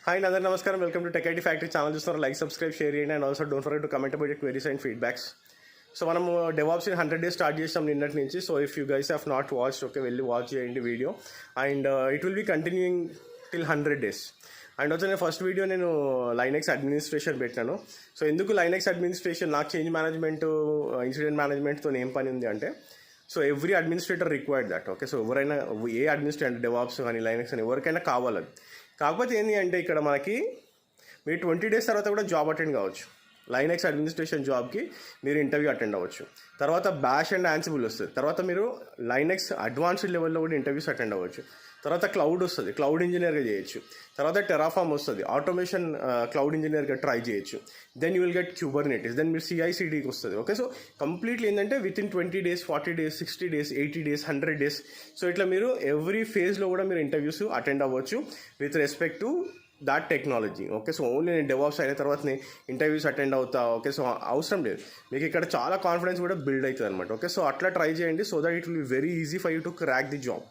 Hi అందరూ నమస్కారం. Welcome to tech IT factory channel. చూస్తున్నారు, లైక్, సబ్స్క్రైబ్, షేర్ చేయండి. And also don't forget to comment about your queries and feedbacks. So మనము DevOps in 100 days start చేస్తాం నిన్నటి నుంచి. So if you guys have not watched, okay, వెళ్ళి watch చేయండి video. And it will be continuing till 100 days. And వచ్చి నేను first video నేను Linux administration పెట్టాను. సో ఎందుకు లైనెక్స్ అడ్మినిస్ట్రేషన్? నాకు చేంజ్ మేనేజ్మెంట్, ఇన్సిడెంట్ మేనేజ్మెంట్తో ఏం పని ఉంది అంటే, so every administrator required that. Okay, so ఎవరైనా ఏ అడ్మినిస్ట్రేటర్, డెవాప్స్ కానీ లైనెక్స్ కానీ ఎవరికైనా కావాలి. కాకపోతే ఏంటి అంటే ఇక్కడ మనకి మీరు 20 days తర్వాత కూడా జాబ్ అటెండ్ కావచ్చు. లైనెక్స్ అడ్మినిస్ట్రేషన్ జాబ్కి మీరు ఇంటర్వ్యూ అటెండ్ అవ్వచ్చు. తర్వాత బ్యాష్ అండ్ యాన్సిబుల్ వస్తుంది. తర్వాత మీరు లైనెక్స్ అడ్వాన్స్డ్ లెవెల్లో కూడా ఇంటర్వ్యూస్ అటెండ్ అవ్వచ్చు. తర్వాత క్లౌడ్ వస్తుంది, క్లౌడ్ ఇంజనీర్గా చేయొచ్చు. తర్వాత టెరాఫామ్ వస్తుంది, ఆటోమేషన్ క్లౌడ్ ఇంజనీర్గా ట్రై చేయొచ్చు. Then you will get Kubernetes. Then మీరు CI/CDకి వస్తుంది. ఓకే, సో కంప్లీట్లీ ఏంటంటే within 20 days, 40 days, 60 days, 80 days, 100 days. So ఇట్లా మీరు ఎవ్రీ ఫేజ్లో కూడా మీరు ఇంటర్వ్యూస్ అటెండ్ అవ్వచ్చు with respect to that technology. Okay, so only నేను డెవాప్స్ అయిన తర్వాతనే ఇంటర్వ్యూస్ అటెండ్ అవుతా. ఓకే, సో అవసరం లేదు, మీకు ఇక్కడ చాలా కాన్ఫిడెన్స్ కూడా బిల్డ్ అవుతుంది అనమాట. ఓకే, సో అట్లా ట్రై చేయండి. So that it will be very easy for you to crack the job.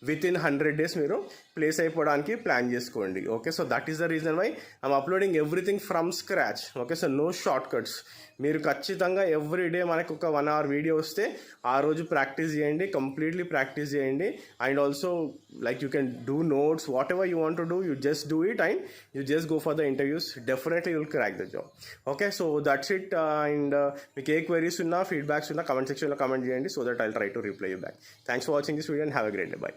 Within 100 days మీరు ప్లేస్ అయిపోవడానికి ప్లాన్ చేసుకోండి. Okay, so that is the reason why I'm uploading everything from scratch. Okay, so no short cuts. మీరు ఖచ్చితంగా every day మనకు ఒక 1 hour video వస్తే ఆ రోజు ప్రాక్టీస్ చేయండి, కంప్లీట్లీ ప్రాక్టీస్ చేయండి. And also like you can do notes, what ever you want to do, you just do it and you just go for the interviews. Definitely you will crack the job. Okay, so that's it. And మీకు ఏ queries ఉన్నా, feedbacks ఉన్నా comment సెక్షన్లో comment చేయండి. So that I will try to reply you back. Thanks for watching this video and have a great day. By.